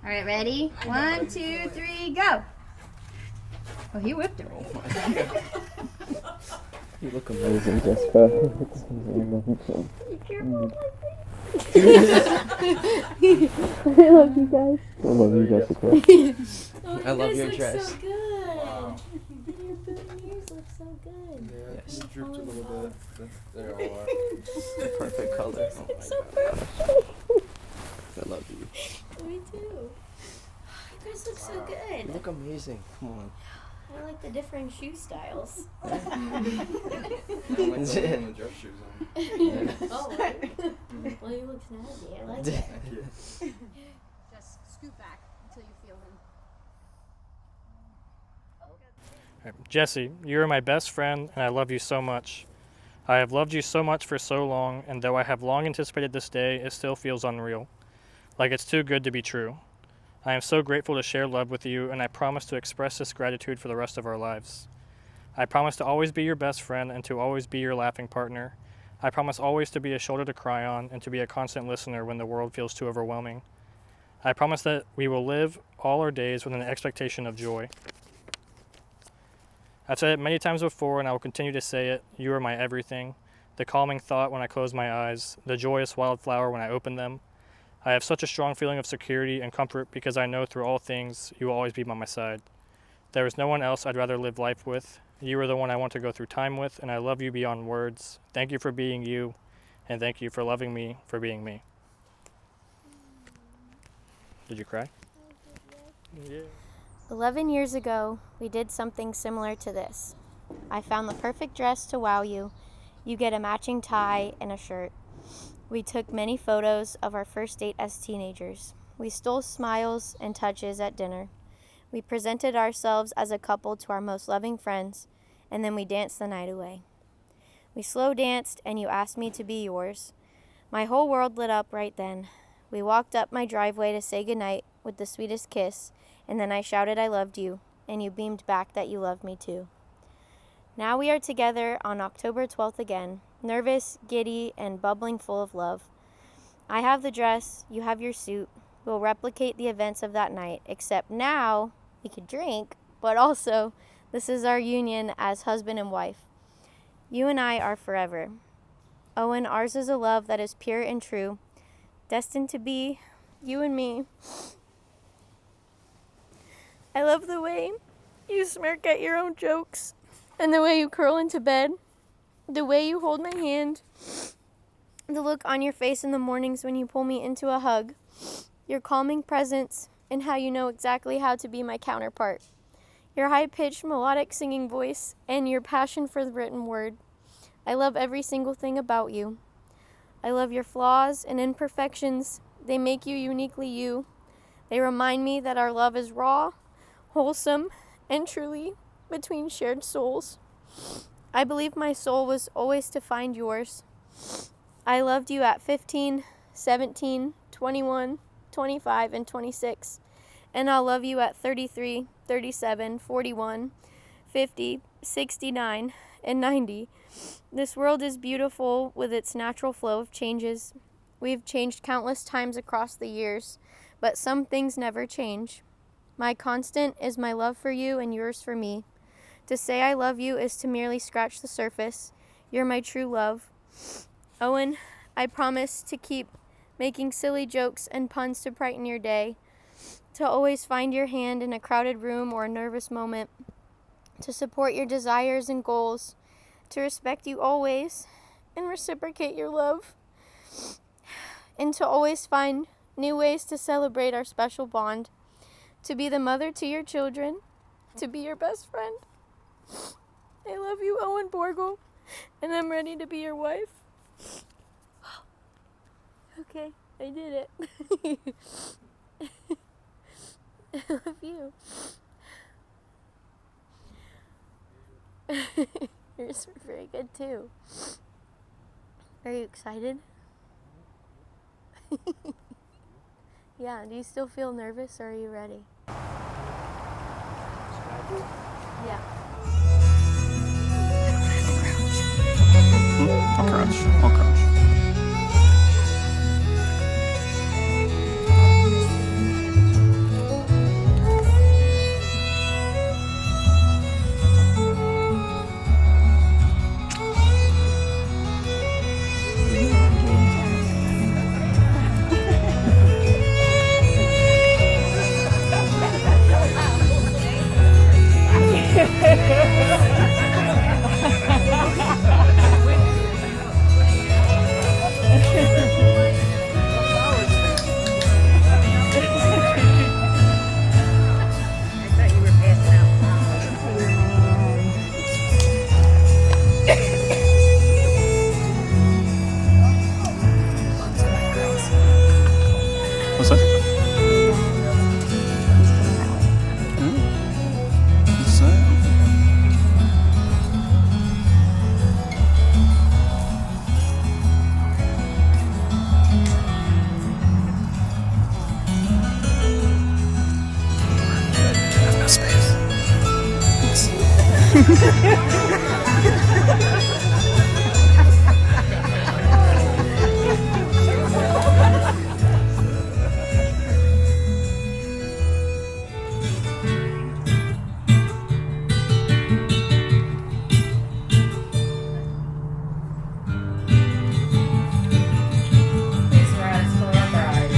All right, ready? 1, 2, 3, go. Oh, he whipped it. You look amazing, Jessica. Be careful. I love you guys. I love you, Jessica. Oh, I love your dress. So good. Wow. Your boutonnieres look so good. Yeah, Yes. it drooped a little bit. They all are. The perfect color. Oh my so gosh. perfect. I love you. Me too. You guys look so good. You look amazing. Come on. I like the different shoe styles. I like the one with the dress shoes on. Oh, well, you look snazzy. I like it. Thank you. Just scoot back until you feel him. Jesse, you are my best friend, and I love you so much. I have loved you so much for so long, and though I have long anticipated this day, it still feels unreal. Like it's too good to be true. I am so grateful to share love with you, and I promise to express this gratitude for the rest of our lives. I promise to always be your best friend and to always be your laughing partner. I promise always to be a shoulder to cry on and to be a constant listener when the world feels too overwhelming. I promise that we will live all our days with an expectation of joy. I've said it many times before, and I will continue to say it. You are my everything. The calming thought when I close my eyes, the joyous wildflower when I open them. I have such a strong feeling of security and comfort because I know through all things you will always be by my side. There is no one else I'd rather live life with. You are the one I want to go through time with, and I love you beyond words. Thank you for being you, and thank you for loving me for being me. Did you cry? Yeah. 11 years ago, we did something similar to this. I found the perfect dress to wow you. You get a matching tie and a shirt. We took many photos of our first date as teenagers. We stole smiles and touches at dinner. We presented ourselves as a couple to our most loving friends, and then we danced the night away. We slow danced, and you asked me to be yours. My whole world lit up right then. We walked up my driveway to say goodnight with the sweetest kiss, and then I shouted I loved you, and you beamed back that you loved me too. Now we are together on October 12th again, nervous, giddy, and bubbling full of love. I have the dress, you have your suit. We'll replicate the events of that night, except now we could drink, but also this is our union as husband and wife. You and I are forever. Owen, ours is a love that is pure and true, destined to be you and me. I love the way you smirk at your own jokes, and the way you curl into bed, the way you hold my hand, the look on your face in the mornings when you pull me into a hug, your calming presence, and how you know exactly how to be my counterpart, your high-pitched melodic singing voice, and your passion for the written word. I love every single thing about you. I love your flaws and imperfections. They make you uniquely you. They remind me that our love is raw, wholesome, and truly between shared souls. I believe my soul was always to find yours. I loved you at 15, 17, 21, 25, and 26. And I'll love you at 33, 37, 41, 50, 69, and 90. This world is beautiful with its natural flow of changes. We've changed countless times across the years, but some things never change. My constant is my love for you and yours for me. To say I love you is to merely scratch the surface. You're my true love. Owen, I promise to keep making silly jokes and puns to brighten your day, to always find your hand in a crowded room or a nervous moment, to support your desires and goals, to respect you always and reciprocate your love, and to always find new ways to celebrate our special bond, to be the mother to your children, to be your best friend. I love you, Owen Borgle, and I'm ready to be your wife. Okay, I did it. I love you. Yours were very good too. Are you excited? Yeah, do you still feel nervous or are you ready? Yeah. I'll crouch. What's that? What's that? No space. Please rise for our bride.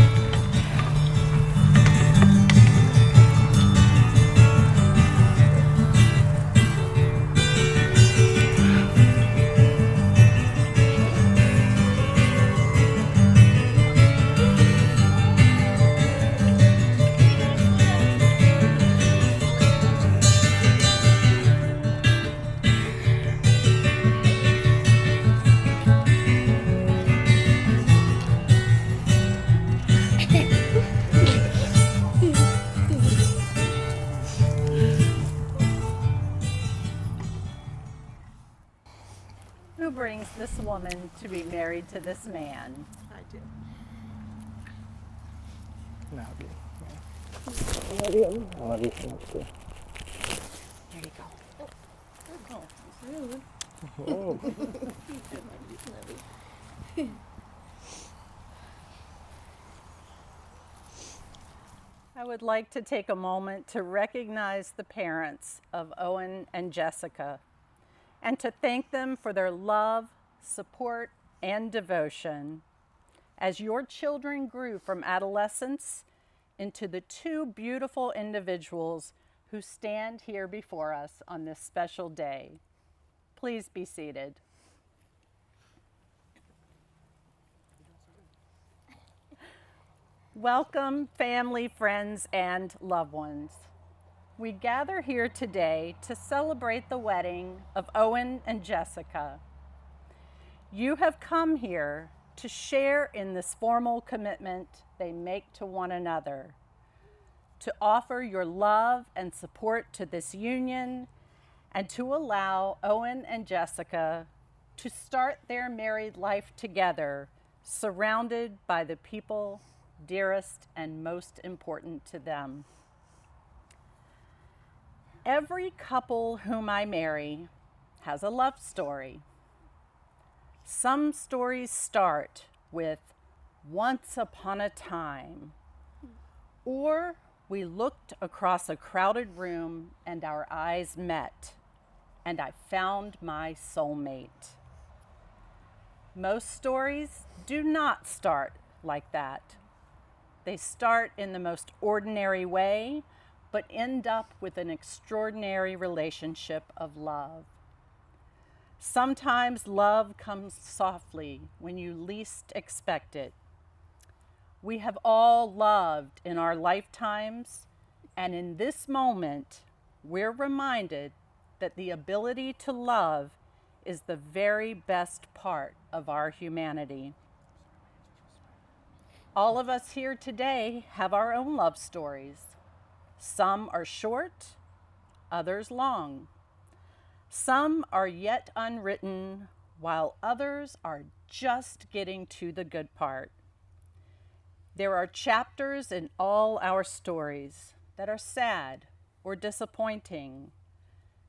Who brings this woman to be married to this man? I do. No, okay. I love you so much, too. There you go. Oh, it's rude. Oh. I would like to take a moment to recognize the parents of Owen and Jessica and to thank them for their love, support, and devotion as your children grew from adolescence into the two beautiful individuals who stand here before us on this special day. Please be seated. Welcome, family, friends, and loved ones. We gather here today to celebrate the wedding of Owen and Jessica. You have come here to share in this formal commitment they make to one another, to offer your love and support to this union, and to allow Owen and Jessica to start their married life together, surrounded by the people dearest and most important to them. Every couple whom I marry has a love story. Some stories start with "once upon a time," or "we looked across a crowded room and our eyes met, and I found my soulmate." Most stories do not start like that. They start in the most ordinary way, but end up with an extraordinary relationship of love. Sometimes love comes softly when you least expect it. We have all loved in our lifetimes, and in this moment, we're reminded that the ability to love is the very best part of our humanity. All of us here today have our own love stories. Some are short, others long. Some are yet unwritten, while others are just getting to the good part. There are chapters in all our stories that are sad or disappointing,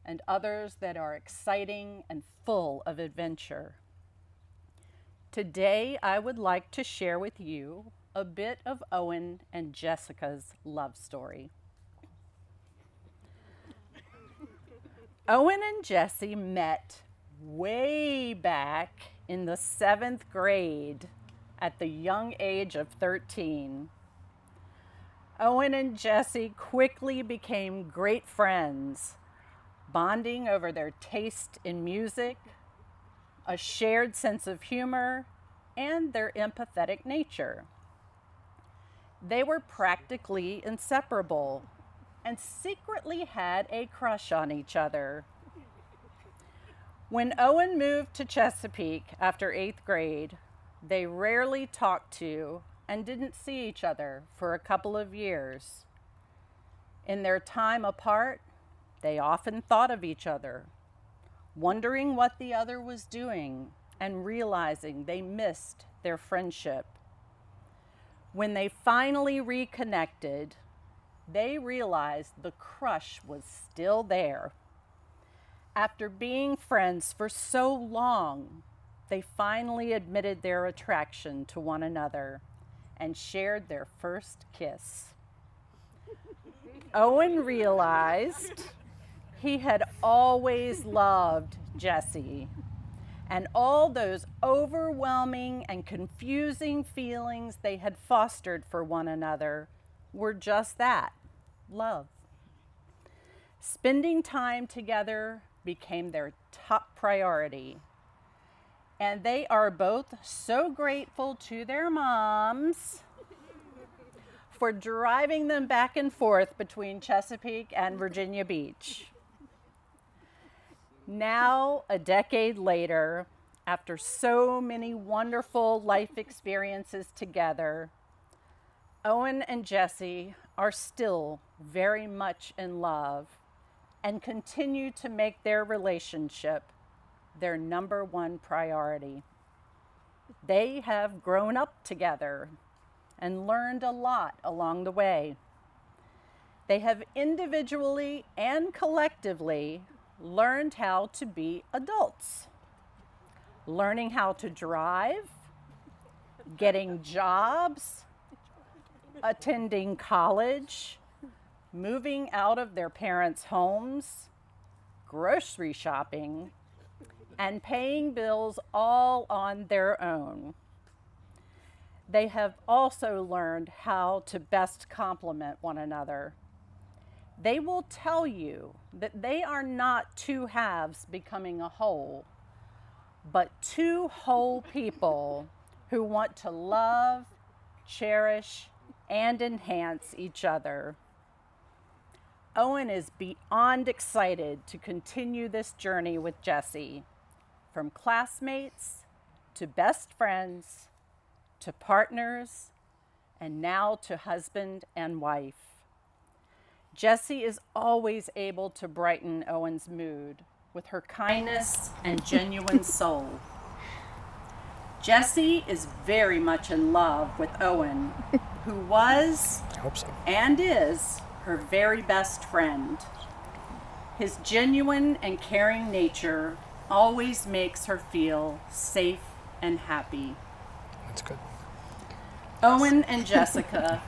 and others that are exciting and full of adventure. Today, I would like to share with you a bit of Owen and Jessica's love story. Owen and Jessie met way back in the 7th grade at the young age of 13. Owen and Jessie quickly became great friends, bonding over their taste in music, a shared sense of humor, and their empathetic nature. They were practically inseparable and secretly had a crush on each other. When Owen moved to Chesapeake after 8th grade, they rarely talked to and didn't see each other for a couple of years. In their time apart, they often thought of each other, wondering what the other was doing and realizing they missed their friendship. When they finally reconnected, they realized the crush was still there. After being friends for so long, they finally admitted their attraction to one another and shared their first kiss. Owen realized he had always loved Jessie, and all those overwhelming and confusing feelings they had fostered for one another were just that, love. Spending time together became their top priority, and they are both so grateful to their moms for driving them back and forth between Chesapeake and Virginia Beach. Now, a decade later, after so many wonderful life experiences together, Owen and Jessie are still very much in love and continue to make their relationship their number one priority. They have grown up together and learned a lot along the way. They have individually and collectively learned how to be adults, learning how to drive, getting jobs, attending college, moving out of their parents' homes, grocery shopping, and paying bills all on their own. They have also learned how to best complement one another. They will tell you that they are not two halves becoming a whole, but two whole people who want to love, cherish, and enhance each other. Owen is beyond excited to continue this journey with Jessie, from classmates to best friends to partners and now to husband and wife. Jessie is always able to brighten Owen's mood with her kindness and genuine soul. Jessie is very much in love with Owen, who was I hope so. and is her very best friend. His genuine and caring nature always makes her feel safe and happy. That's good. Owen and Jessica,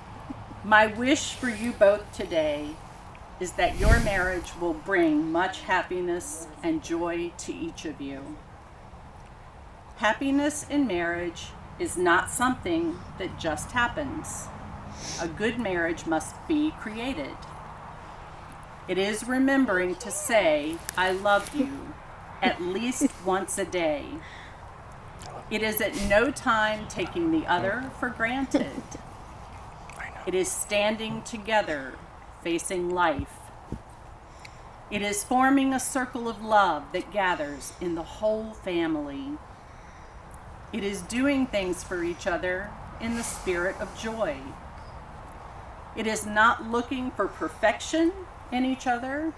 my wish for you both today is that your marriage will bring much happiness and joy to each of you. Happiness in marriage is not something that just happens. A good marriage must be created. It is remembering to say, "I love you," at least once a day. It is at no time taking the other for granted. It is standing together, facing life. It is forming a circle of love that gathers in the whole family. It is doing things for each other in the spirit of joy. It is not looking for perfection in each other,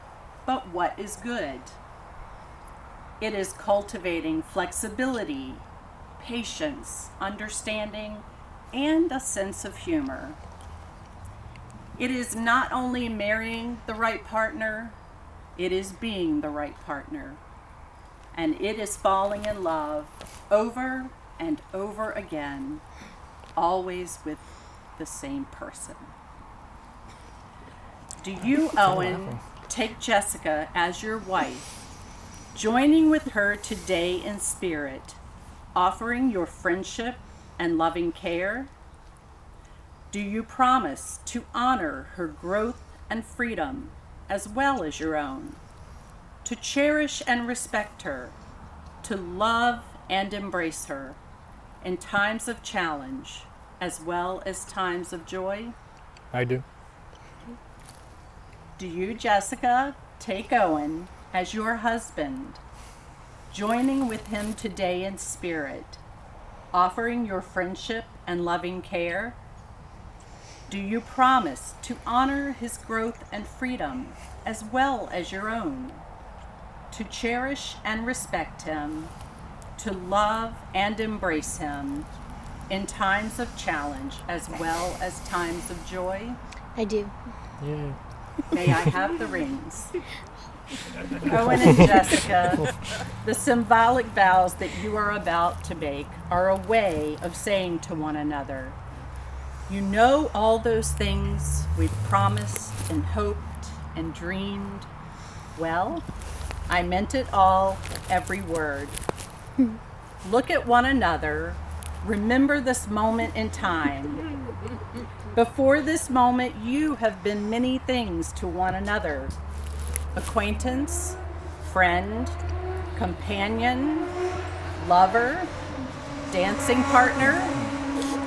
but what is good. It is cultivating flexibility, patience, understanding, and a sense of humor. It is not only marrying the right partner, it is being the right partner. And it is falling in love over and over again, always with the same person. Do you, Owen, take Jessica as your wife, joining with her today in spirit, offering your friendship and loving care? Do you promise to honor her growth and freedom as well as your own, to cherish and respect her, to love and embrace her in times of challenge as well as times of joy? I do. Do you, Jessica, take Owen as your husband, joining with him today in spirit, offering your friendship and loving care? Do you promise to honor his growth and freedom as well as your own? To cherish and respect him, to love and embrace him in times of challenge as well as times of joy? I do. Yeah. May I have the rings? Owen and Jessica, the symbolic vows that you are about to make are a way of saying to one another, you know all those things we've promised and hoped and dreamed. Well, I meant it all, every word. Look at one another. Remember this moment in time. Before this moment, you have been many things to one another. Acquaintance, friend, companion, lover, dancing partner,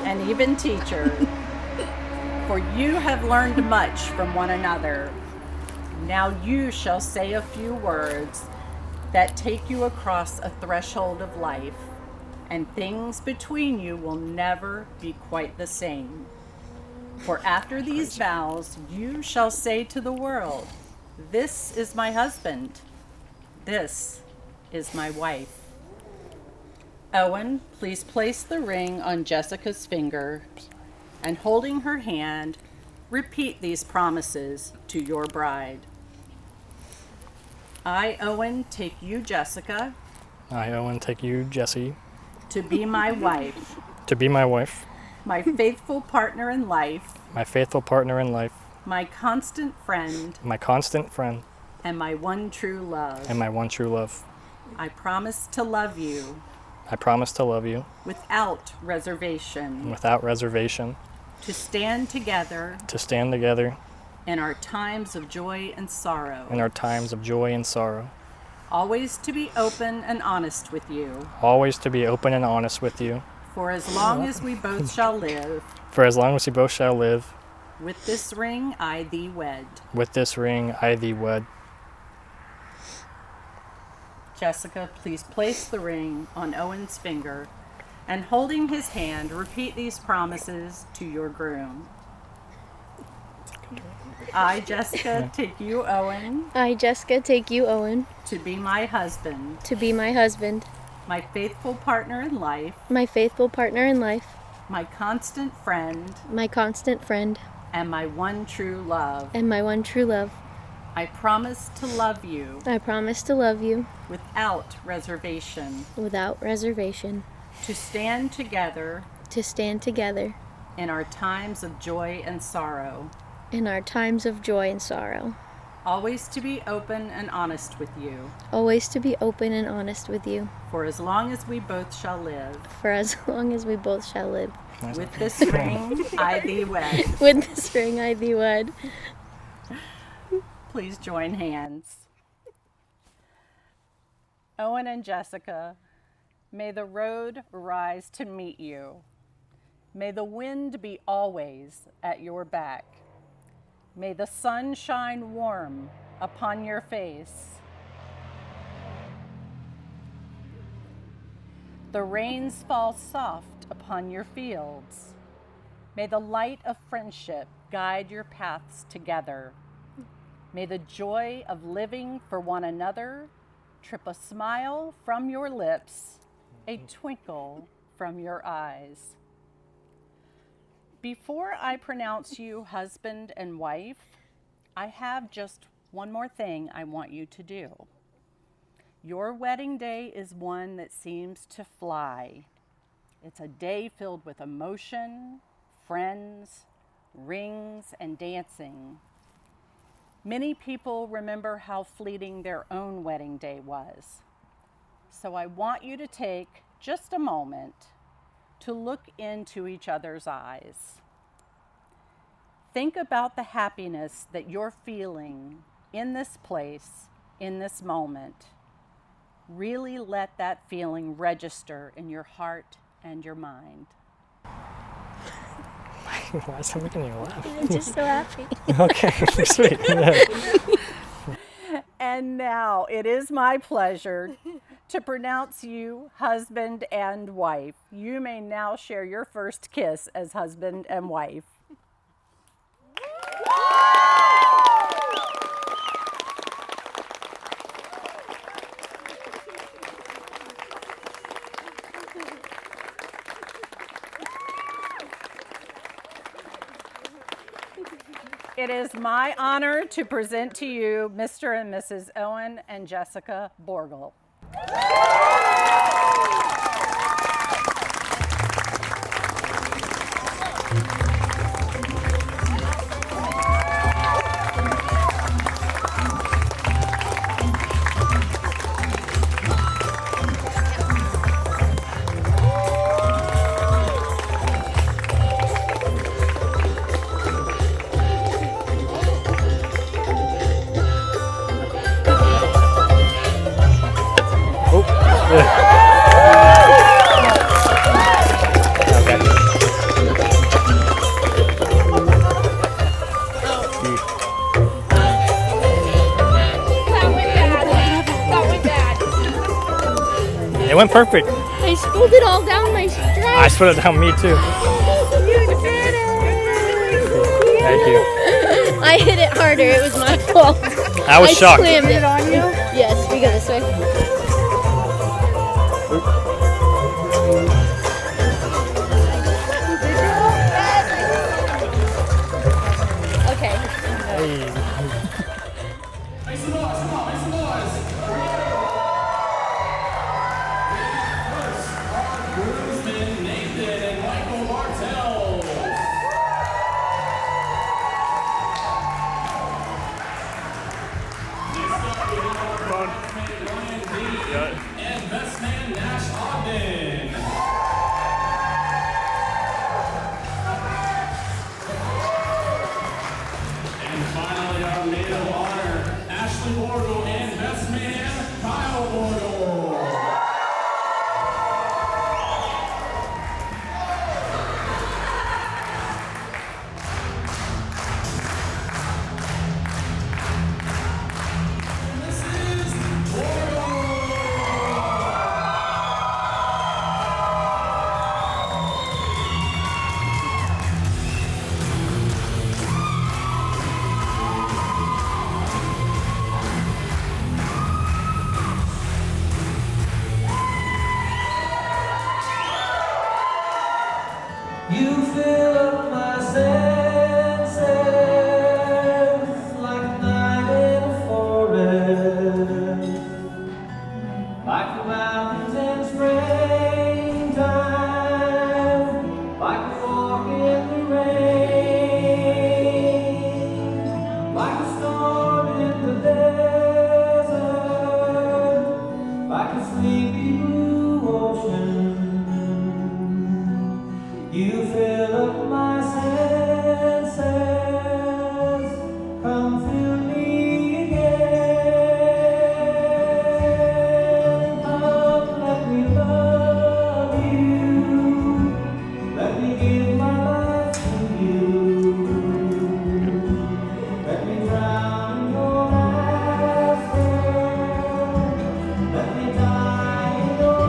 and even teacher. For you have learned much from one another. Now you shall say a few words that take you across a threshold of life, and things between you will never be quite the same. For after these vows, you shall say to the world, this is my husband. This is my wife. Owen, please place the ring on Jessica's finger, and holding her hand, repeat these promises to your bride. I, Owen, take you, Jessica, I, Owen, take you, Jessie, to be my wife, to be my wife, my faithful partner in life, my faithful partner in life, my constant friend, my constant friend, and my one true love. and my one true love. I promise to love you I promise to love you without reservation, without reservation, to stand together to stand together in our times of joy and sorrow, in our times of joy and sorrow, always to be open and honest with you, always to be open and honest with you, for as long as we both shall live. for as long as we both shall live. With this ring I thee wed. With this ring I thee wed. Jessica, please place the ring on Owen's finger, and holding his hand, repeat these promises to your groom. I, Jessica, take you, Owen, I, Jessica, take you, Owen, to be my husband, to be my husband, my faithful partner in life, my faithful partner in life, my constant friend, my constant friend, and my one true love. and my one true love. I promise to love you I promise to love you without reservation, without reservation, to stand together to stand together in our times of joy and sorrow, in our times of joy and sorrow, always to be open and honest with you, always to be open and honest with you, for as long as we both shall live. for as long as we both shall live. With this ring I thee wed. With this ring I thee wed. Please join hands. Owen and Jessica, may the road rise to meet you. May the wind be always at your back. May the sun shine warm upon your face. The rains fall soft upon your fields. May the light of friendship guide your paths together. May the joy of living for one another trip a smile from your lips, a twinkle from your eyes. Before I pronounce you husband and wife, I have just one more thing I want you to do. Your wedding day is one that seems to fly. It's a day filled with emotion, friends, rings, and dancing. Many people remember how fleeting their own wedding day was. So I want you to take just a moment to look into each other's eyes. Think about the happiness that you're feeling in this place, in this moment. Really let that feeling register in your heart and your mind. Why is that making you laugh? I'm just so happy. Okay, sweet. Yeah. And now it is my pleasure to pronounce you husband and wife. You may now share your first kiss as husband and wife. It is my honor to present to you Mr. and Mrs. Owen and Jessica Borgel. It went perfect. I spilled it all down my strap. I spilled it down me too. You did it. Thank you. I hit it harder. It was my fault. I was shocked. Slammed it on you. Yes, we go this way. Okay. You fill up my senses like a night in a forest, like the mountains in springtime, like a walk in the rain, like a storm in the desert, like a sleepy blue ocean. You fill up my senses, come fill me again. Come, let me love you, let me give my life to you. Let me drown in your laughter, let me die in your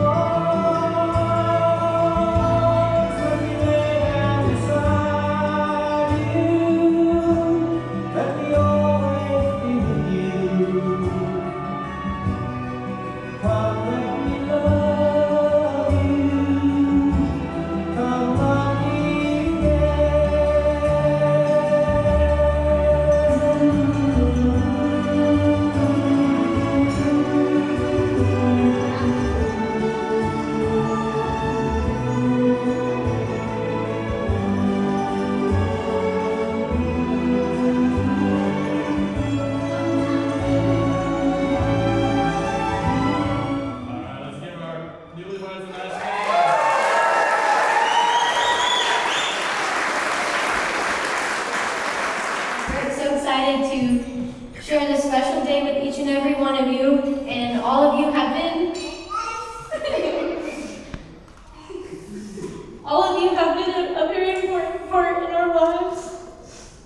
share this special day with each and every one of you, and all of you have been a very important part in our lives,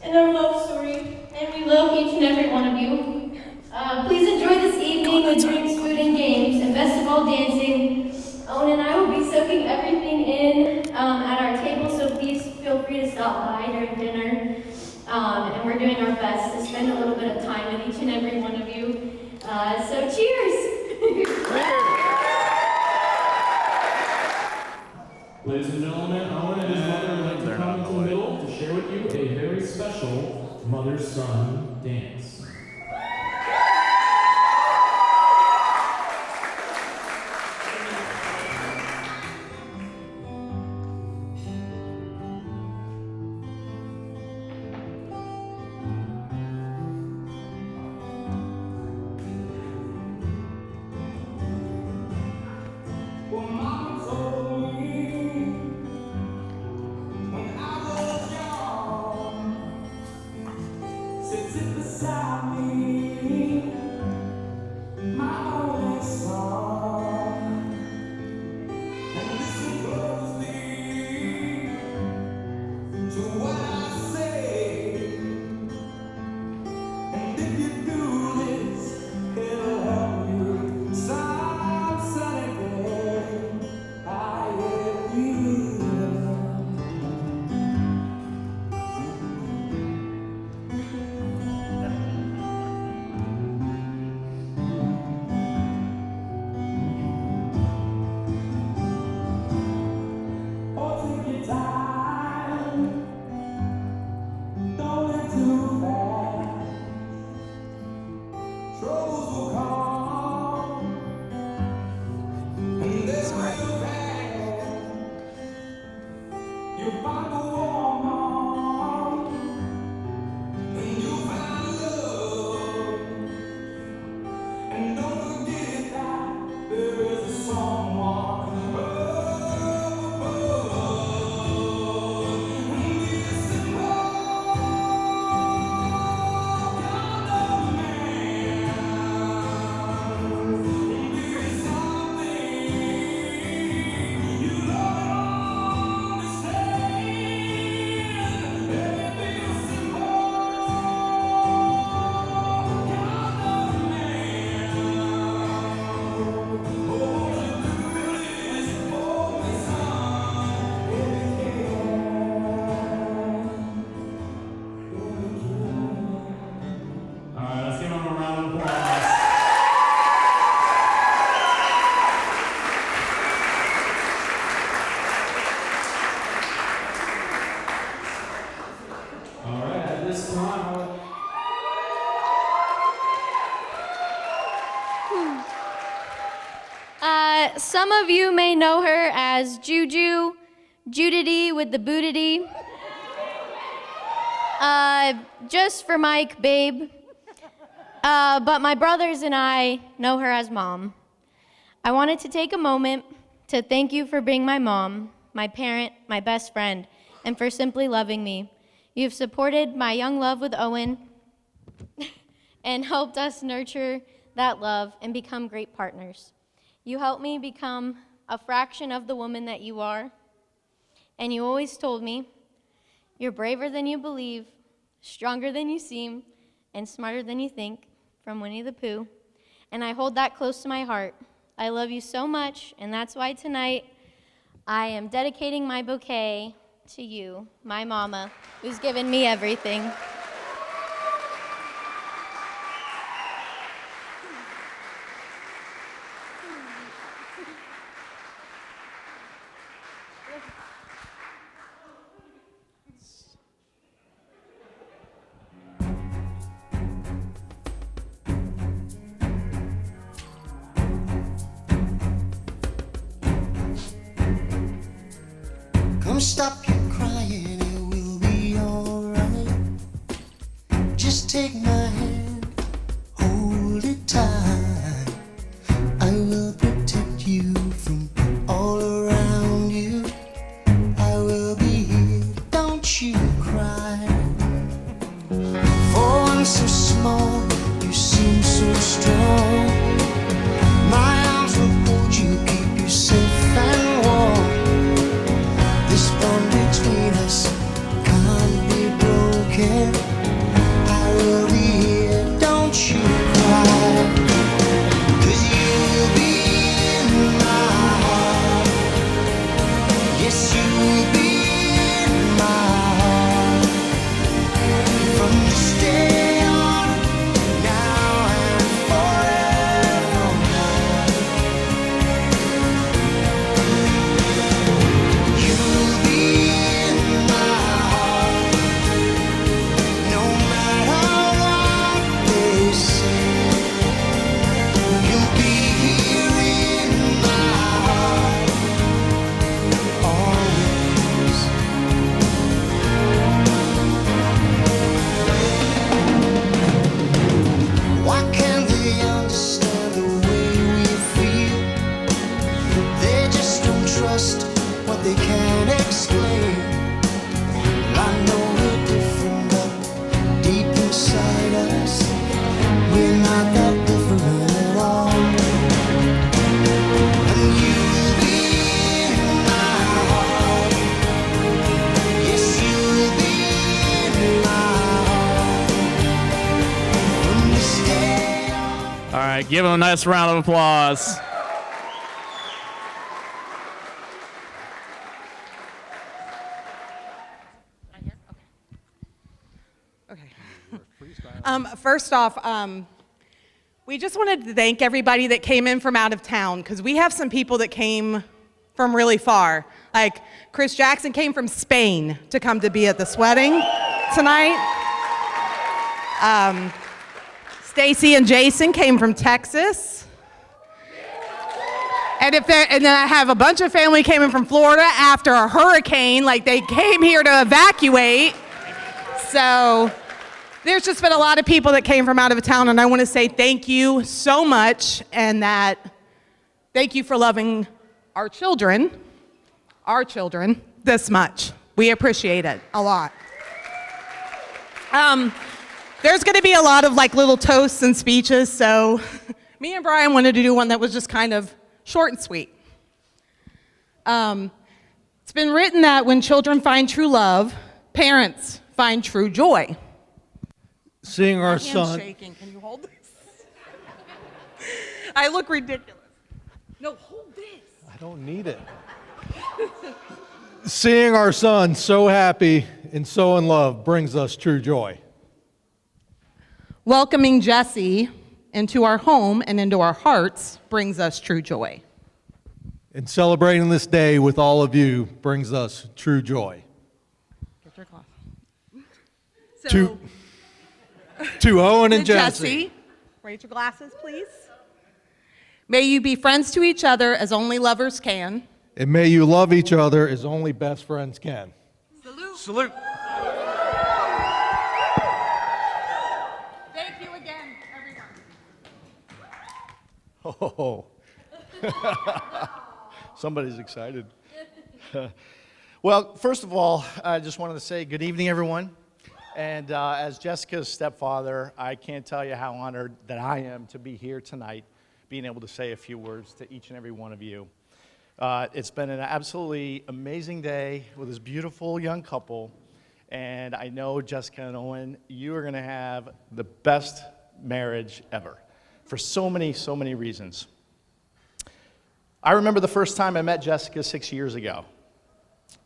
in our love story, and we love each and every one of you. Please enjoy this evening with drinks, food, and games, and best of all, all dancing. Owen and I will be soaking everything in at our table, so please feel free to stop by during dinner. And we're doing our best to spend a little bit of time with each and every one of you. So cheers! Ladies and gentlemen, Owen and his mother would like to come into the middle to share with you a very special mother-son dance. Some of you may know her as Juju, Judity with the bootity. Just for Mike, babe. But my brothers and I know her as Mom. I wanted to take a moment to thank you for being my mom, my parent, my best friend, and for simply loving me. You've supported my young love with Owen and helped us nurture that love and become great partners. You helped me become a fraction of the woman that you are, and you always told me, you're braver than you believe, stronger than you seem, and smarter than you think, from Winnie the Pooh, and I hold that close to my heart. I love you so much, and that's why tonight I am dedicating my bouquet to you, my mama, who's given me everything. Come stop your crying, it will be alright. Just take my hand, hold it tight. I will protect you from all around you. I will be here, don't you cry. For one so small, you seem so strong. My arms will hold you, keep you safe and warm. This bond between us can't be broken. I will be here, don't you cry. 'Cause you will be in Give them a nice round of applause. First off, we just wanted to thank everybody that came in from out of town, because we have some people that came from really far. Like Chris Jackson came from Spain to come to be at this wedding tonight. Stacy and Jason came from Texas. And then I have a bunch of family came in from Florida after a hurricane, like they came here to evacuate. So there's just been a lot of people that came from out of town, and I want to say thank you so much, and that thank you for loving our children this much. We appreciate it a lot. There's going to be a lot of like little toasts and speeches, so me and Brian wanted to do one that was just kind of short and sweet. It's been written that when children find true love, parents find true joy. Seeing our My hand's son. shaking. Can you hold this? I look ridiculous. No, hold this. I don't need it. Seeing our son so happy and so in love brings us true joy. Welcoming Jesse into our home and into our hearts brings us true joy. And celebrating this day with all of you brings us true joy. Get your cloth. To Owen and Jesse. Raise your glasses, please. May you be friends to each other as only lovers can. And may you love each other as only best friends can. Salute. Salute. Thank you again, everyone. Oh. Somebody's excited. Well, first of all, I just wanted to say good evening, everyone. And as Jessica's stepfather, I can't tell you how honored that I am to be here tonight, being able to say a few words to each and every one of you. It's been an absolutely amazing day with this beautiful young couple, and I know, Jessica and Owen, you are going to have the best marriage ever for so many reasons. I remember the first time I met Jessica 6 years ago.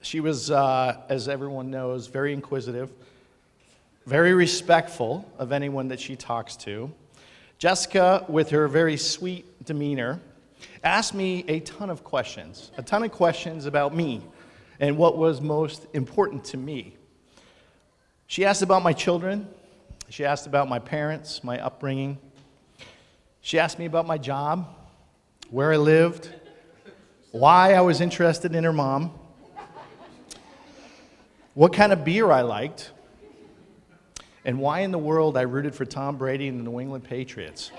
She was, as everyone knows, very inquisitive, very respectful of anyone that she talks to. Jessica, with her very sweet demeanor, asked me a ton of questions about me and what was most important to me. She asked about my children. She asked about my parents, my upbringing. She asked me about my job, where I lived, why I was interested in her mom, what kind of beer I liked, and why in the world I rooted for Tom Brady and the New England Patriots.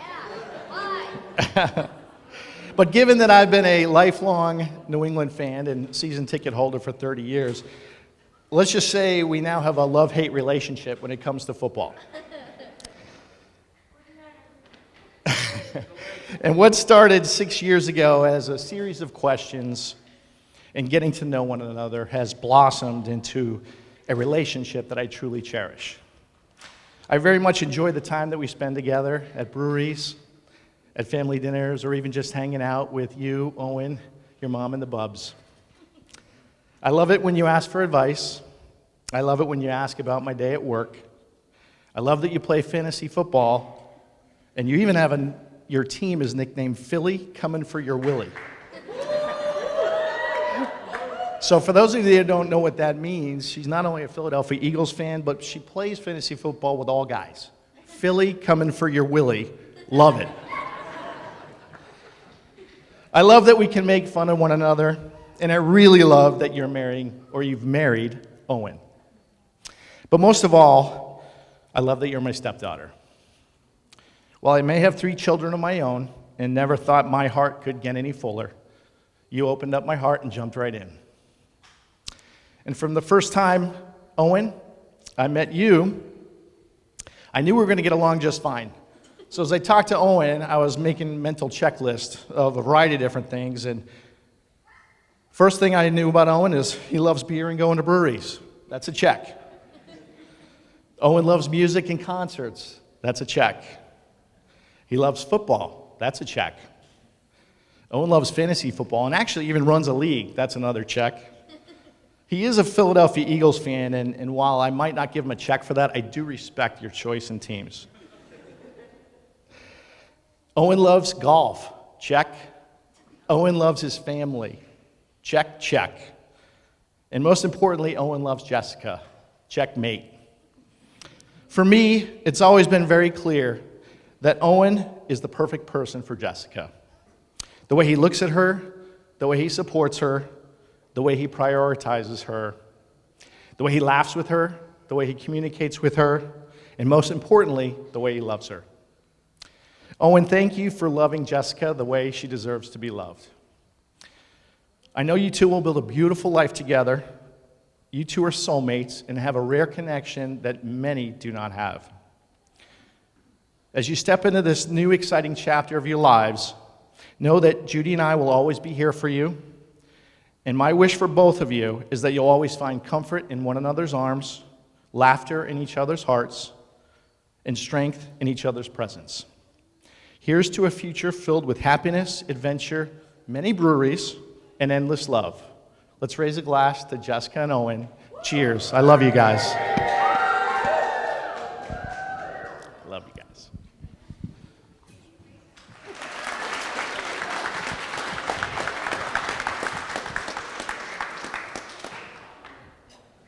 But given that I've been a lifelong New England fan and season ticket holder for 30 years, let's just say we now have a love-hate relationship when it comes to football. And what started 6 years ago as a series of questions and getting to know one another has blossomed into a relationship that I truly cherish. I very much enjoy the time that we spend together at breweries, at family dinners, or even just hanging out with you, Owen, your mom, and the Bubs. I love it when you ask for advice. I love it when you ask about my day at work. I love that you play fantasy football, and you even have your team is nicknamed Philly, coming for your Willie. So for those of you that don't know what that means, she's not only a Philadelphia Eagles fan, but she plays fantasy football with all guys. Philly, coming for your Willie. Love it. I love that we can make fun of one another, and I really love that you've married Owen. But most of all, I love that you're my stepdaughter. While I may have 3 children of my own and never thought my heart could get any fuller, you opened up my heart and jumped right in. And from the first time, Owen, I met you, I knew we were going to get along just fine. So as I talked to Owen, I was making a mental checklist of a variety of different things. And first thing I knew about Owen is he loves beer and going to breweries. That's a check. Owen loves music and concerts. That's a check. He loves football. That's a check. Owen loves fantasy football and actually even runs a league. That's another check. He is a Philadelphia Eagles fan, and while I might not give him a check for that, I do respect your choice in teams. Owen loves golf. Check. Owen loves his family. Check, check. And most importantly, Owen loves Jessica. Checkmate. For me, it's always been very clear that Owen is the perfect person for Jessica. The way he looks at her, the way he supports her, the way he prioritizes her, the way he laughs with her, the way he communicates with her, and most importantly, the way he loves her. Owen, thank you for loving Jessica the way she deserves to be loved. I know you two will build a beautiful life together. You two are soulmates and have a rare connection that many do not have. As you step into this new exciting chapter of your lives, know that Judy and I will always be here for you. And my wish for both of you is that you'll always find comfort in one another's arms, laughter in each other's hearts, and strength in each other's presence. Here's to a future filled with happiness, adventure, many breweries, and endless love. Let's raise a glass to Jessica and Owen. Cheers. I love you guys. Love you guys.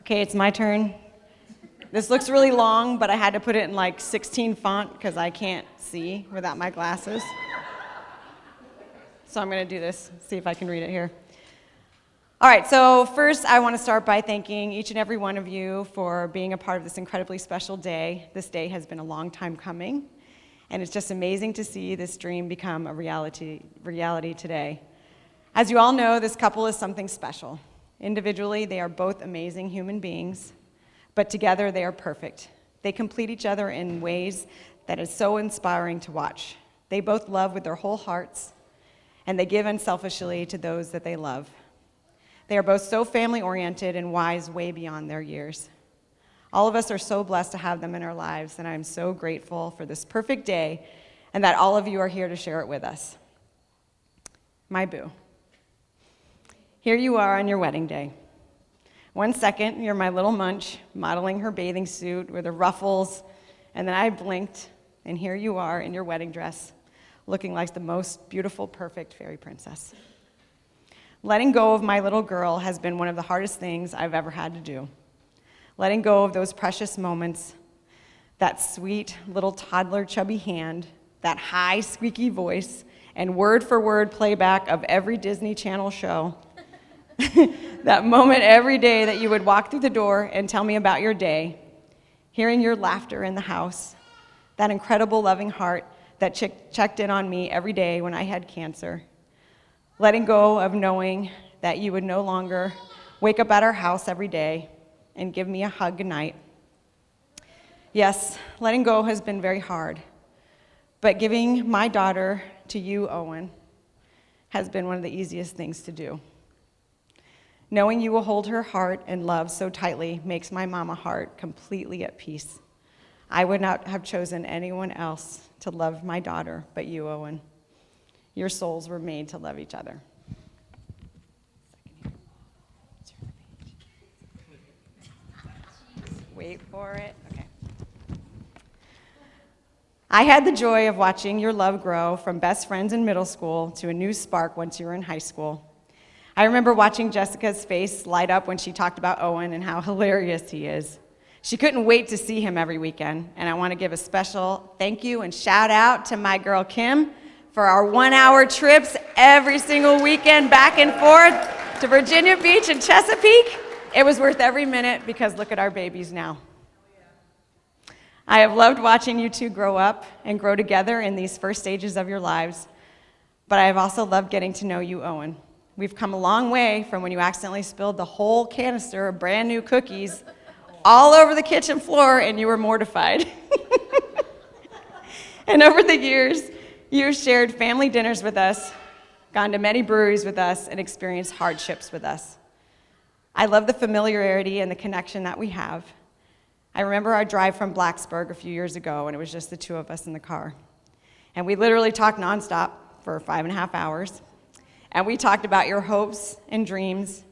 Okay, it's my turn. This looks really long, but I had to put it in like 16 font because I can't see without my glasses. So I'm going to do this, see if I can read it here. All right, so first I want to start by thanking each and every one of you for being a part of this incredibly special day. This day has been a long time coming, and it's just amazing to see this dream become a reality today. As you all know, this couple is something special. Individually, they are both amazing human beings, but together they are perfect. They complete each other in ways that is so inspiring to watch. They both love with their whole hearts, and they give unselfishly to those that they love. They are both so family-oriented and wise way beyond their years. All of us are so blessed to have them in our lives, and I'm so grateful for this perfect day and that all of you are here to share it with us. My boo. Here you are on your wedding day. 1 second, you're my little munch, modeling her bathing suit with her ruffles, and then I blinked, and here you are in your wedding dress, looking like the most beautiful, perfect fairy princess. Letting go of my little girl has been one of the hardest things I've ever had to do. Letting go of those precious moments, that sweet little toddler chubby hand, that high squeaky voice, and word-for-word playback of every Disney Channel show. That moment every day that you would walk through the door and tell me about your day, hearing your laughter in the house, that incredible loving heart that checked in on me every day when I had cancer, letting go of knowing that you would no longer wake up at our house every day and give me a hug goodnight. Yes, letting go has been very hard, but giving my daughter to you, Owen, has been one of the easiest things to do. Knowing you will hold her heart and love so tightly makes my mama heart completely at peace. I would not have chosen anyone else to love my daughter but you, Owen. Your souls were made to love each other. Wait for it. Okay. I had the joy of watching your love grow from best friends in middle school to a new spark once you were in high school. I remember watching Jessica's face light up when she talked about Owen and how hilarious he is. She couldn't wait to see him every weekend, and I want to give a special thank you and shout out to my girl Kim for our 1-hour trips every single weekend back and forth to Virginia Beach and Chesapeake. It was worth every minute because look at our babies now. I have loved watching you two grow up and grow together in these first stages of your lives, but I have also loved getting to know you, Owen. We've come a long way from when you accidentally spilled the whole canister of brand new cookies all over the kitchen floor and you were mortified. And over the years, you've shared family dinners with us, gone to many breweries with us, and experienced hardships with us. I love the familiarity and the connection that we have. I remember our drive from Blacksburg a few years ago, and it was just the two of us in the car. And we literally talked nonstop for 5.5 hours. And we talked about your hopes and dreams,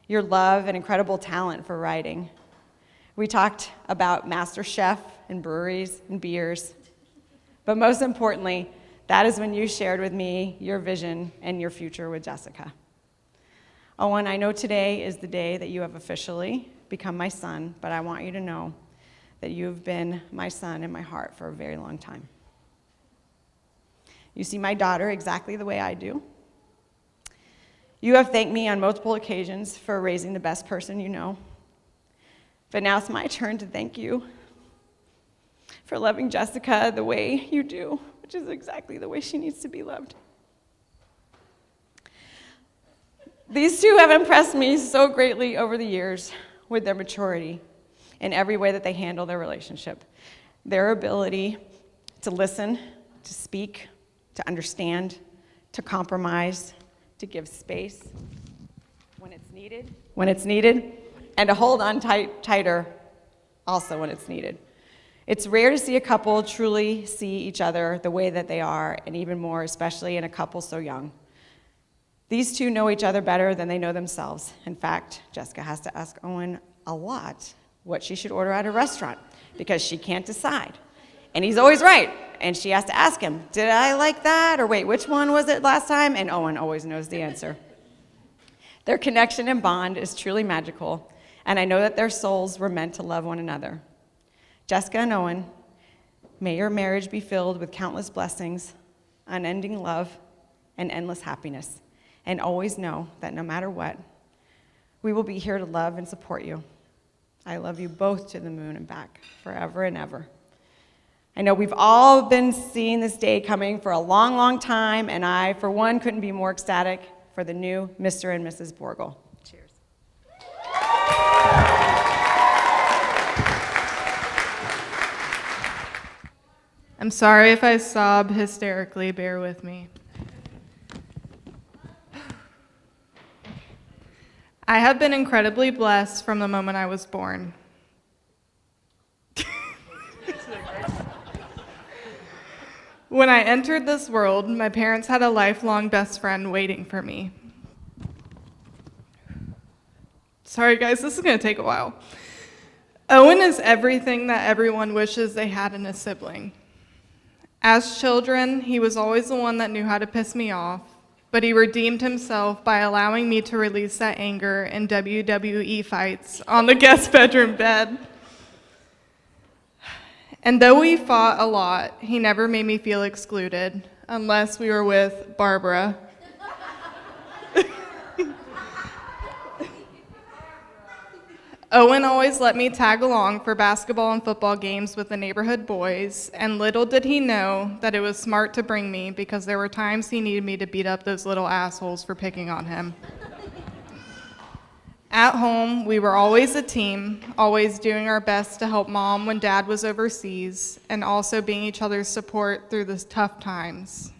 your love and incredible talent for writing. We talked about Master Chef and breweries and beers. But most importantly, that is when you shared with me your vision and your future with Jessica. Owen, I know today is the day that you have officially become my son, but I want you to know that you have been my son in my heart for a very long time. You see my daughter exactly the way I do. You have thanked me on multiple occasions for raising the best person you know. But now it's my turn to thank you for loving Jessica the way you do, which is exactly the way she needs to be loved. These two have impressed me so greatly over the years with their maturity in every way that they handle their relationship. Their ability to listen, to speak, to understand, to compromise, to give space when it's needed, and to hold on tighter also when it's needed. It's rare to see a couple truly see each other the way that they are, and even more, especially in a couple so young. These two know each other better than they know themselves. In fact, Jessica has to ask Owen a lot what she should order at a restaurant because she can't decide. And he's always right. And she has to ask him, did I like that? Or wait, which one was it last time? And Owen always knows the answer. Their connection and bond is truly magical, and I know that their souls were meant to love one another. Jessica and Owen, may your marriage be filled with countless blessings, unending love, and endless happiness. And always know that no matter what, we will be here to love and support you. I love you both to the moon and back, forever and ever. I know we've all been seeing this day coming for a long, long time, and I, for one, couldn't be more ecstatic for the new Mr. and Mrs. Borgle. Cheers. I'm sorry if I sob hysterically, bear with me. I have been incredibly blessed from the moment I was born. When I entered this world, my parents had a lifelong best friend waiting for me. Sorry guys, this is gonna take a while. Owen is everything that everyone wishes they had in a sibling. As children, he was always the one that knew how to piss me off, but he redeemed himself by allowing me to release that anger in WWE fights on the guest bedroom bed. And though we fought a lot, he never made me feel excluded, unless we were with Barbara. Owen always let me tag along for basketball and football games with the neighborhood boys, and little did he know that it was smart to bring me because there were times he needed me to beat up those little assholes for picking on him. At home, we were always a team, always doing our best to help Mom when Dad was overseas, and also being each other's support through the tough times.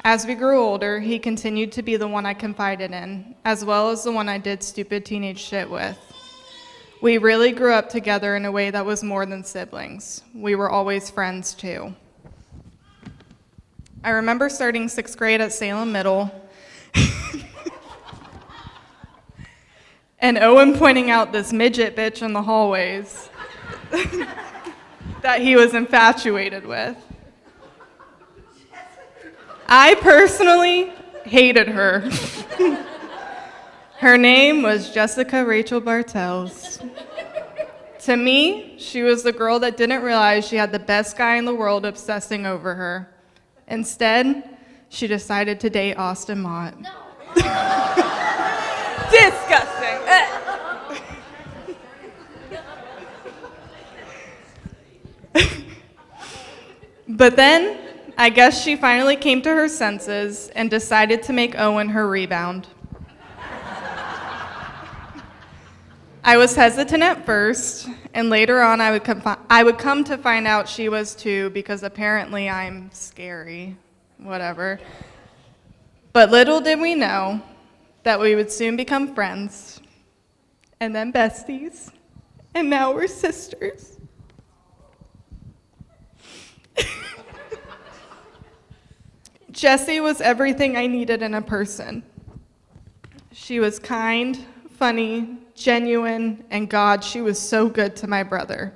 As we grew older, he continued to be the one I confided in, as well as the one I did stupid teenage shit with. We really grew up together in a way that was more than siblings. We were always friends, too. I remember starting 6th grade at Salem Middle, and Owen pointing out this midget bitch in the hallways that he was infatuated with. I personally hated her. Her name was Jessica Rachel Bartels. To me, she was the girl that didn't realize she had the best guy in the world obsessing over her. Instead, she decided to date Austin Mott. No. Disgusting. But then, I guess she finally came to her senses and decided to make Owen her rebound. I was hesitant at first, and later on I would come to find out she was too, because apparently I'm scary, whatever. But little did we know that we would soon become friends, and then besties, and now we're sisters. Jessie was everything I needed in a person. She was kind, funny, genuine, and God, she was so good to my brother.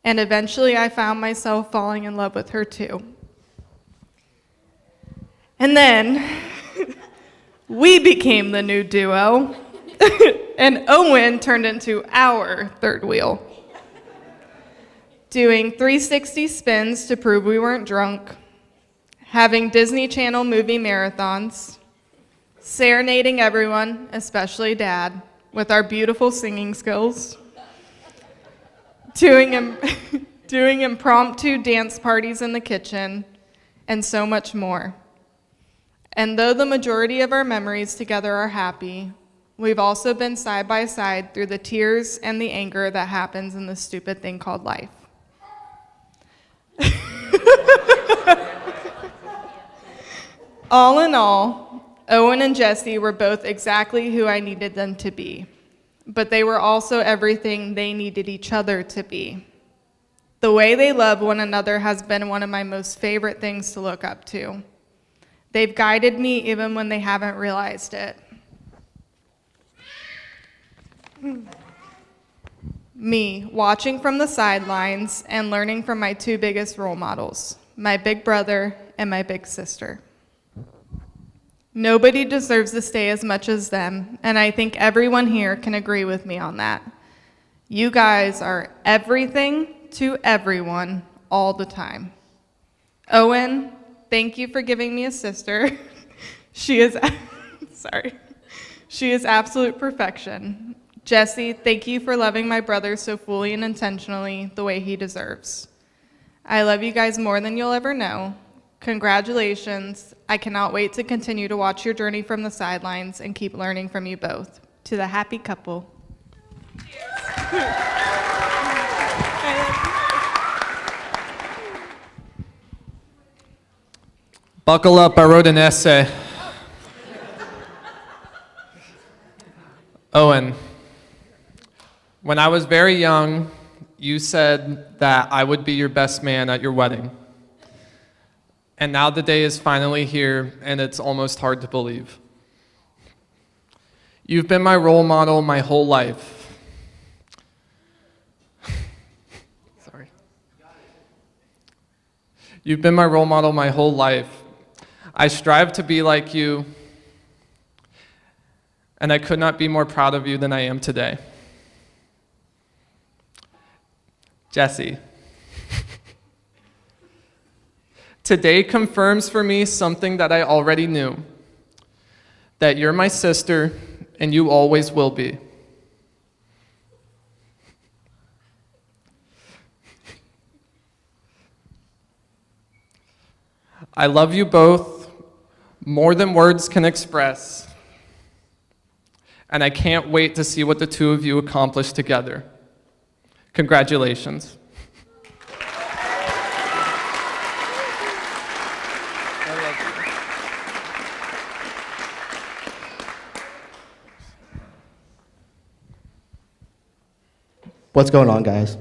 And eventually I found myself falling in love with her too. And then we became the new duo, and Owen turned into our third wheel, doing 360 spins to prove we weren't drunk, having Disney Channel movie marathons, serenading everyone, especially Dad, with our beautiful singing skills, doing impromptu dance parties in the kitchen, and so much more. And though the majority of our memories together are happy, we've also been side by side through the tears and the anger that happens in this stupid thing called life. All in all, Owen and Jessie were both exactly who I needed them to be, but they were also everything they needed each other to be. The way they love one another has been one of my most favorite things to look up to. They've guided me even when they haven't realized it. Me, watching from the sidelines and learning from my two biggest role models, my big brother and my big sister. Nobody deserves to stay as much as them, and I think everyone here can agree with me on that. You guys are everything to everyone all the time. Owen, thank you for giving me a sister. She is absolute perfection. Jessie, thank you for loving my brother so fully and intentionally the way he deserves. I love you guys more than you'll ever know. Congratulations. I cannot wait to continue to watch your journey from the sidelines and keep learning from you both. To the happy couple. Buckle up, I wrote an essay. Owen, when I was very young, you said that I would be your best man at your wedding. And now the day is finally here, and it's almost hard to believe. You've been my role model my whole life. Sorry. You've been my role model my whole life. I strive to be like you, and I could not be more proud of you than I am today. Jessie. Today confirms for me something that I already knew, that you're my sister and you always will be. I love you both more than words can express, and I can't wait to see what the two of you accomplish together. Congratulations. What's going on, guys?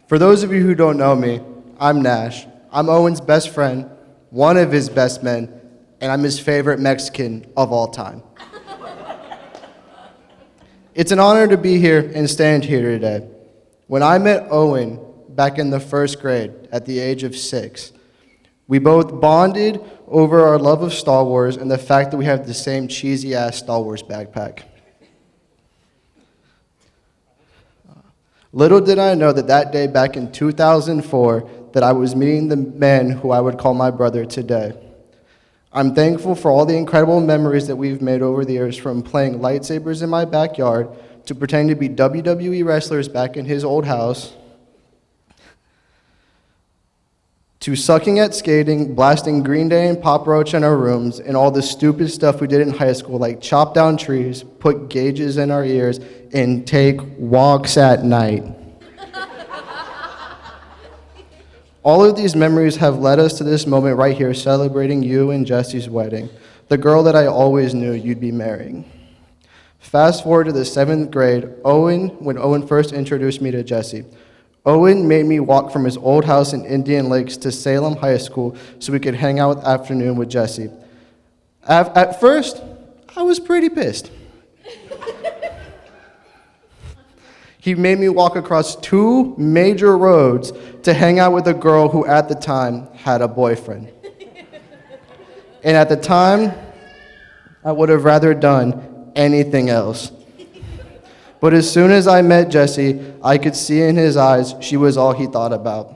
For those of you who don't know me, I'm Nash. I'm Owen's best friend, one of his best men, and I'm his favorite Mexican of all time. It's an honor to be here and stand here today. When I met Owen back in the first grade at the age of 6, we both bonded over our love of Star Wars and the fact that we have the same cheesy-ass Star Wars backpack. Little did I know that day back in 2004 that I was meeting the man who I would call my brother today. I'm thankful for all the incredible memories that we've made over the years, from playing lightsabers in my backyard to pretending to be WWE wrestlers back in his old house, to sucking at skating, blasting Green Day and Pop Roach in our rooms, and all the stupid stuff we did in high school, like chop down trees, put gauges in our ears, and take walks at night. All of these memories have led us to this moment right here, celebrating you and Jessie's wedding, the girl that I always knew you'd be marrying. Fast forward to the 7th grade, when Owen first introduced me to Jessie. Owen made me walk from his old house in Indian Lakes to Salem High School so we could hang out afternoon with Jesse. At first, I was pretty pissed. He made me walk across 2 major roads to hang out with a girl who at the time had a boyfriend. And at the time, I would have rather done anything else. But as soon as I met Jesse, I could see in his eyes she was all he thought about.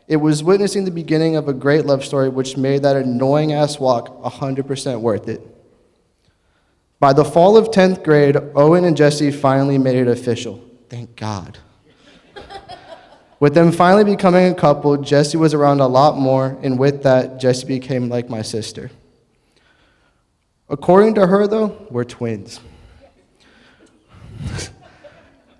It was witnessing the beginning of a great love story which made that annoying-ass walk 100% worth it. By the fall of 10th grade, Owen and Jesse finally made it official. Thank God. With them finally becoming a couple, Jesse was around a lot more, and with that, Jesse became like my sister. According to her, though, we're twins.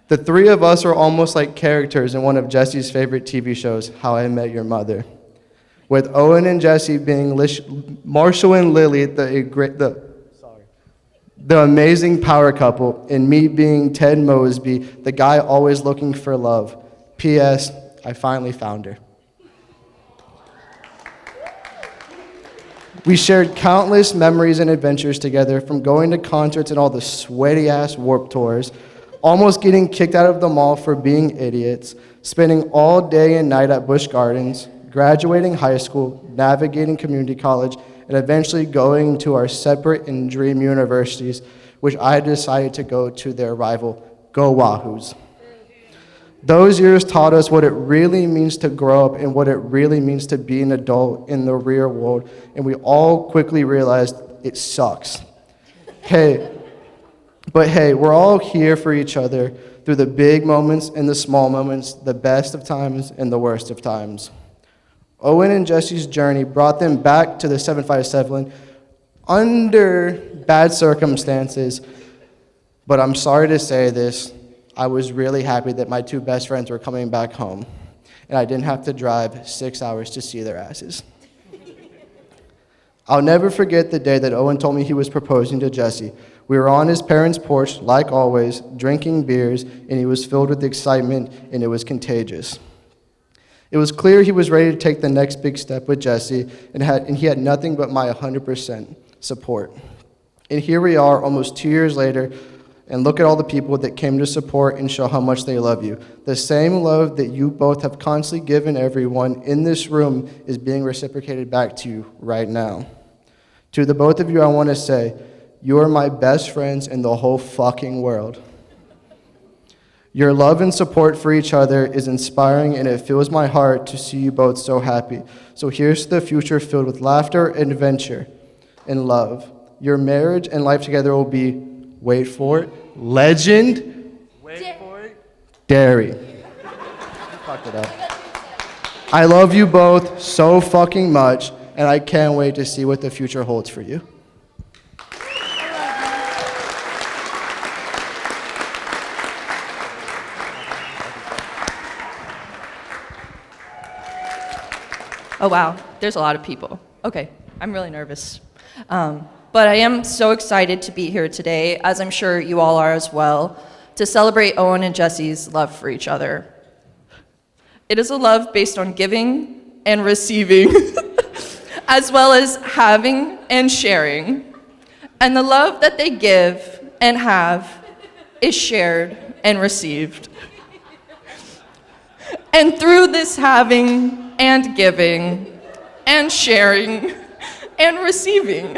The 3 of us are almost like characters in one of Jesse's favorite TV shows, How I Met Your Mother. With Owen and Jesse being Marshall and Lily, the amazing power couple, and me being Ted Mosby, the guy always looking for love. P.S. I finally found her. We shared countless memories and adventures together, from going to concerts and all the sweaty-ass Warped Tours, almost getting kicked out of the mall for being idiots, spending all day and night at Busch Gardens, graduating high school, navigating community college, and eventually going to our separate and dream universities, which I decided to go to their rival, Go Wahoos. Those years taught us what it really means to grow up and what it really means to be an adult in the real world, and we all quickly realized it sucks. But hey, we're all here for each other through the big moments and the small moments, the best of times and the worst of times. Owen and Jesse's journey brought them back to the 757 under bad circumstances, but I'm sorry to say this, I was really happy that my 2 best friends were coming back home, and I didn't have to drive 6 hours to see their asses. I'll never forget the day that Owen told me he was proposing to Jesse. We were on his parents' porch, like always, drinking beers, and he was filled with excitement, and it was contagious. It was clear he was ready to take the next big step with Jesse, and he had nothing but my 100% support. And here we are, almost 2 years later, and look at all the people that came to support and show how much they love you. The same love that you both have constantly given everyone in this room is being reciprocated back to you right now. To the both of you, I want to say, you are my best friends in the whole fucking world. Your love and support for each other is inspiring, and it fills my heart to see you both so happy. So here's to the future filled with laughter, adventure, and love. Your marriage and life together will be, wait for it, legend, dairy. Fucked it up. I love you both so fucking much, and I can't wait to see what the future holds for you. Oh, wow, there's a lot of people. Okay, I'm really nervous. But I am so excited to be here today, as I'm sure you all are as well, to celebrate Owen and Jesse's love for each other. It is a love based on giving and receiving, as well as having and sharing. And the love that they give and have is shared and received. And through this having and giving and sharing and receiving,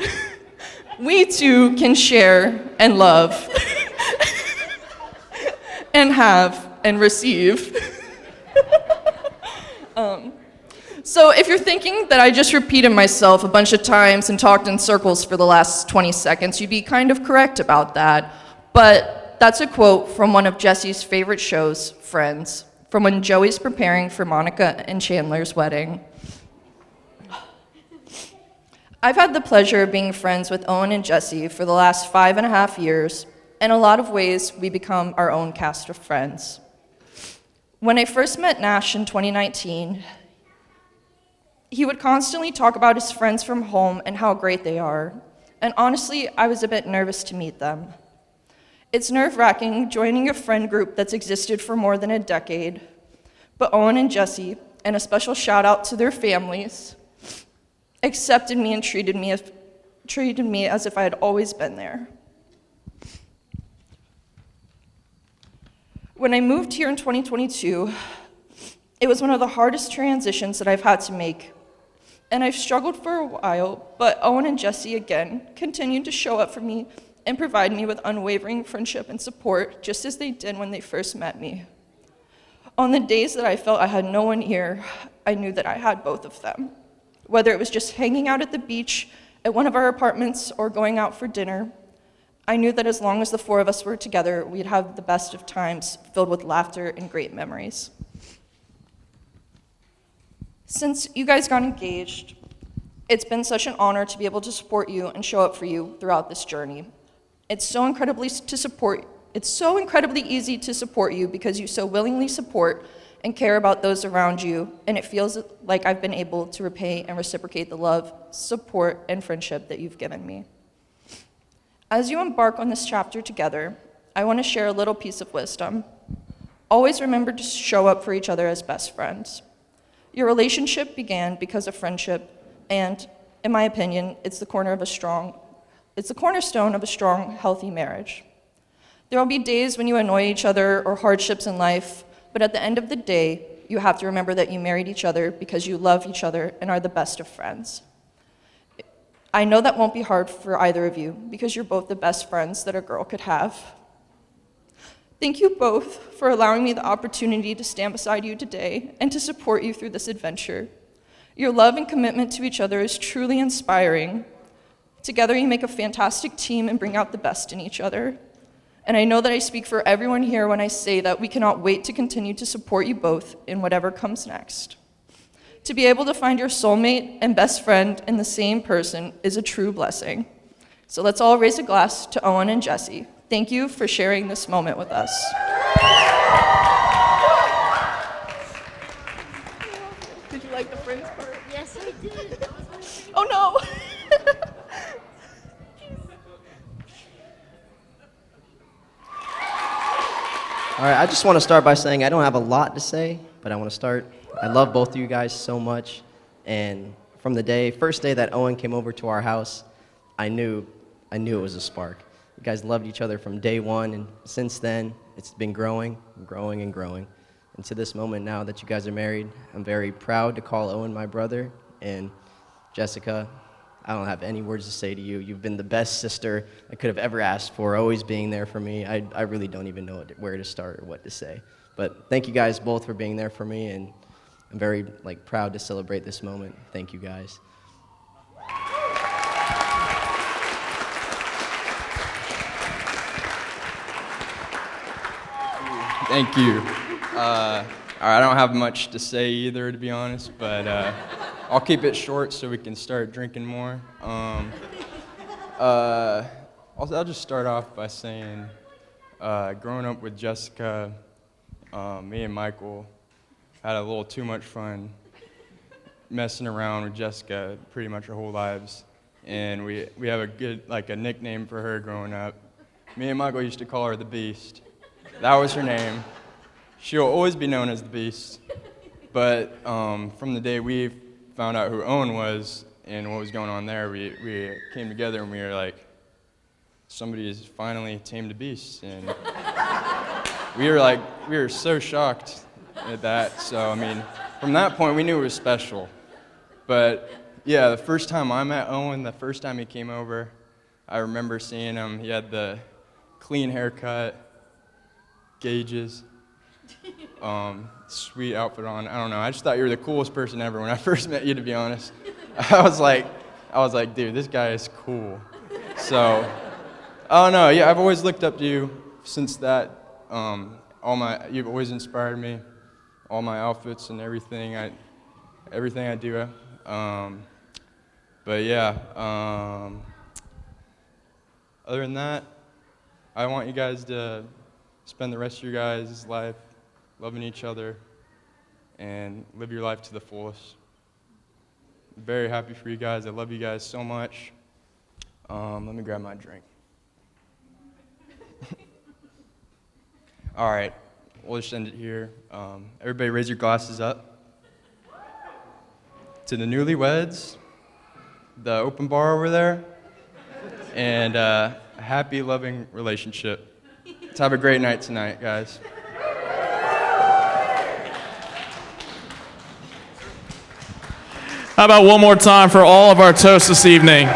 we too can share and love and have and receive. So if you're thinking that I just repeated myself a bunch of times and talked in circles for the last 20 seconds, you'd be kind of correct about that. But that's a quote from one of Jesse's favorite shows, Friends, from when Joey's preparing for Monica and Chandler's wedding. I've had the pleasure of being friends with Owen and Jesse for the last 5.5 years. In a lot of ways, we become our own cast of friends. When I first met Nash in 2019, he would constantly talk about his friends from home and how great they are. And honestly, I was a bit nervous to meet them. It's nerve-wracking joining a friend group that's existed for more than a decade, But Owen and Jesse, and a special shout out to their families, accepted me and treated me as if I had always been there. When I moved here in 2022, it was one of the hardest transitions that I've had to make. And I've struggled for a while, but Owen and Jesse again continued to show up for me and provide me with unwavering friendship and support, just as they did when they first met me. On the days that I felt I had no one here, I knew that I had both of them. Whether it was just hanging out at the beach at one of our apartments or going out for dinner, I knew that as long as the four of us were together, we'd have the best of times filled with laughter and great memories. Since you guys got engaged, it's been such an honor to be able to support you and show up for you throughout this journey. It's so incredibly easy to support you because you so willingly support and care about those around you, and it feels like I've been able to repay and reciprocate the love, support, and friendship that you've given me. As you embark on this chapter together, I want to share a little piece of wisdom. Always remember to show up for each other as best friends. Your relationship began because of friendship, and in my opinion, it's the cornerstone of a strong, healthy marriage. There will be days when you annoy each other or hardships in life, but at the end of the day, you have to remember that you married each other because you love each other and are the best of friends. I know that won't be hard for either of you because you're both the best friends that a girl could have. Thank you both for allowing me the opportunity to stand beside you today and to support you through this adventure. Your love and commitment to each other is truly inspiring. Together you make a fantastic team and bring out the best in each other. And I know that I speak for everyone here when I say that we cannot wait to continue to support you both in whatever comes next. To be able to find your soulmate and best friend in the same person is a true blessing. So let's all raise a glass to Owen and Jesse. Thank you for sharing this moment with us. Did you like the friends part? Yes, I did. That was my favorite. Oh no! All right, I just want to start by saying I don't have a lot to say, but I want to start. I love both of you guys so much, and from the first day that Owen came over to our house, I knew it was a spark. You guys loved each other from day one, and since then, it's been growing, growing, and growing. And to this moment now that you guys are married, I'm very proud to call Owen my brother, and Jessica, I don't have any words to say to you. You've been the best sister I could have ever asked for, always being there for me. I really don't even know where to start or what to say. But thank you guys both for being there for me, and I'm very proud to celebrate this moment. Thank you guys. Thank you. I don't have much to say either, to be honest, but I'll keep it short so we can start drinking more. I'll just start off by saying, growing up with Jessica, me and Michael had a little too much fun messing around with Jessica pretty much our whole lives, and we have a good a nickname for her growing up. Me and Michael used to call her the Beast. That was her name. She'll always be known as the Beast. But from the day we found out who Owen was and what was going on there, we came together and we were like, somebody has finally tamed a beast. And we were so shocked at that. So, I mean, from that point, we knew it was special. But yeah, the first time I met Owen, the first time he came over, I remember seeing him. He had the clean haircut, gauges, sweet outfit on. I don't know. I just thought you were the coolest person ever when I first met you, to be honest. I was like, dude, this guy is cool. So, I don't know. Yeah, I've always looked up to you since that. You've always inspired me. All my outfits and everything I do. But yeah. Other than that, I want you guys to spend the rest of your guys' life loving each other and live your life to the fullest. I'm very happy for you guys. I love you guys so much. Let me grab my drink. All right. we'll just end it here. Everybody raise your glasses up. To the newlyweds, the open bar over there, and a happy, loving relationship. Let's have a great night tonight, guys. How about one more time for all of our toasts this evening?